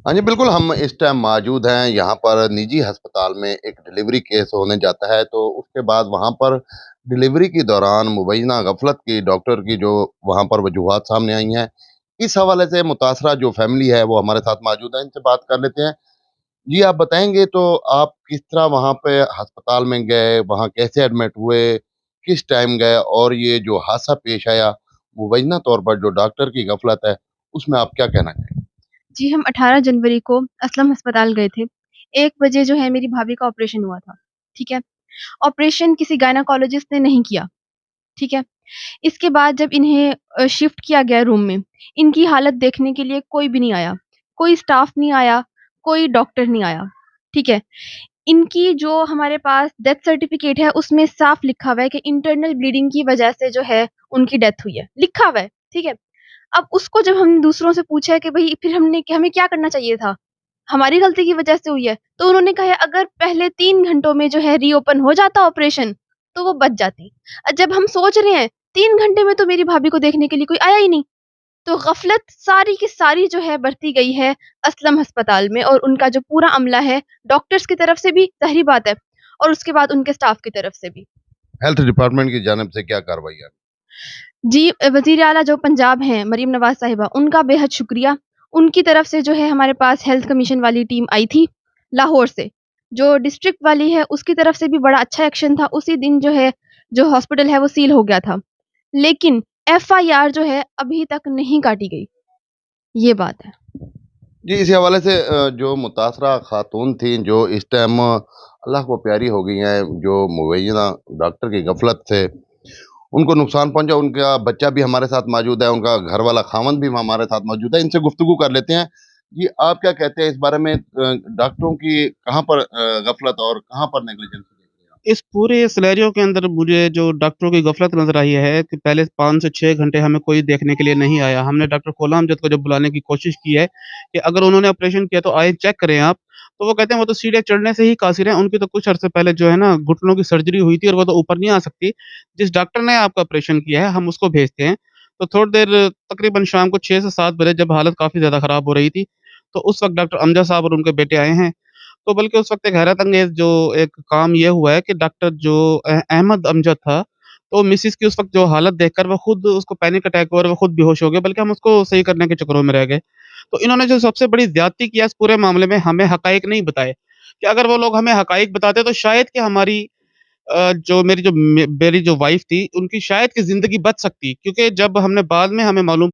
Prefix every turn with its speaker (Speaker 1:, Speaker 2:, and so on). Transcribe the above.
Speaker 1: हाँ जी, बिल्कुल, हम इस टाइम मौजूद हैं यहाँ पर निजी अस्पताल में एक डिलीवरी केस होने जाता है, तो उसके बाद वहाँ पर डिलीवरी के दौरान मुबैना गफ़लत की डॉक्टर की जो वहाँ पर वजूहात सामने आई हैं। इस हवाले से मुतासरा जो फ़ैमिली है, वो हमारे साथ मौजूद है, इनसे बात कर लेते हैं। जी, आप बताएँगे तो आप किस तरह वहाँ पे अस्पताल में गए, वहाँ कैसे एडमिट हुए, किस टाइम गए और ये जो हादसा पेश आया, मुबैना तौर पर जो डॉक्टर की गफ़लत है, उसमें आप क्या कहना चाहेंगे?
Speaker 2: जी, हम 18 जनवरी को असलम अस्पताल गए थे। 1 बजे जो है मेरी भाभी का ऑपरेशन हुआ था, ठीक है? ऑपरेशन किसी गायनेकोलॉजिस्ट ने नहीं किया, ठीक है? इसके बाद जब इन्हें शिफ्ट किया गया रूम में, इनकी हालत देखने के लिए कोई भी नहीं आया। कोई स्टाफ नहीं आया, कोई डॉक्टर नहीं आया, ठीक है? इनकी जो हमारे पास डेथ सर्टिफ़िकेट है उसमें साफ लिखा हुआ है कि इंटरनल ब्लीडिंग की वज़ह से जो है उनकी डेथ हुई है, लिखा हुआ है, ठीक है? अब उसको जब हमने दूसरों से पूछा है कि भई फिर हमें क्या करना चाहिए था? हमारी गलती की वजह से हुई है। तो उन्होंने कहा है अगर पहले 3 घंटों में जो है रीओपन हो जाता ऑपरेशन, तो वो बच जाती। जब हम सोच रहे हैं 3 घंटे में तो मेरी भाभी को देखने के लिए कोई आया ही नहीं। तो गफ़लत सारी की सारी जो है बरती गई है असलम अस्पताल में और उनका जो पूरा अमला है, डॉक्टर्स की तरफ से भी ज़ाहिर बात है और उसके बाद उनके स्टाफ की तरफ से भी।
Speaker 1: हेल्थ डिपार्टमेंट की जानिब से क्या कार्रवाई है?
Speaker 2: जी, वज़ीर आला जो पंजाब हैं, मरीम नवाज़ साहिबा, उनका बेहद शुक्रिया। उनकी तरफ से जो है हमारे पास हेल्थ कमीशन वाली टीम आई थी, लाहौर से। जो डिस्ट्रिक्ट वाली है, उसकी तरफ से भी बड़ा अच्छा एक्शन था। उसी दिन जो है, जो हॉस्पिटल है वो सील हो गया था। लेकिन एफआईआर जो है अभी तक नहीं काटी गई, ये बात है।
Speaker 1: जी, इसी हवाले से जो मुतासरा खातून थीं, जो इस टाइम अल्लाह को प्यारी हो गई हैं, जो मुबैना डॉक्टर की गफ़लत से उनको नुकसान पहुँचा, उनका बच्चा भी हमारे साथ मौजूद है, उनका घर वाला ख़ावंद भी हमारे साथ मौजूद है, इनसे गुफ्तगू कर लेते हैं। जी, आप क्या कहते हैं इस बारे में डॉक्टरों की कहाँ पर गफ़लत और कहाँ पर नेग्लिजेंस देख रहे हैं आप?
Speaker 3: इस पूरे सिनेरियो के अंदर मुझे जो डॉक्टरों की गफ़लत नज़र आई है कि पहले 5 से 6 घंटे हमें कोई देखने के लिए नहीं आया। हमने डॉक्टर ग़ुलाम अमजद को जब बुलाने की कोशिश की है कि अगर उन्होंने ऑपरेशन किया तो आए चेक करें आप। तो वो कहते हैं वो तो सीढ़ियाँ चढ़ने से ही कासिर हैं, उनकी तो कुछ अरसे पहले जो है ना घुटनों की सर्जरी हुई थी और वो तो ऊपर नहीं आ सकती। जिस डॉक्टर ने आपका ऑपरेशन किया है हम उसको भेजते हैं। तो थोड़ी देर तकरीबन शाम को 6 से 7 बजे जब हालत काफ़ी ज़्यादा ख़राब हो रही थी, तो उस वक़्त डॉक्टर अमजद साहब और उनके बेटे आए हैं। तो बल्कि उस वक़्त एक हैरत-अंगेज़ जो एक काम ये हुआ है कि डॉक्टर जो अहमद अमजद था, तो मिसेज़ की उस वक़्त जो हालत देखकर वो खुद उसको पैनिक अटैक हुआ और वो खुद बेहोश हो गए, बल्कि हम उसको सही करने के चक्करों में रह गए। तो इन्होंने जो सबसे बड़ी ज़्यादती की है इस पूरे मामले में, हमें हक़ाइक़ नहीं बताए, कि अगर वो लोग हमें हक़ाइक़ बताते तो शायद कि हमारी जो मेरी जो वाइफ़ थी, उनकी शायद कि ज़िंदगी बच सकती, क्योंकि जब हमने बाद में हमें मालूम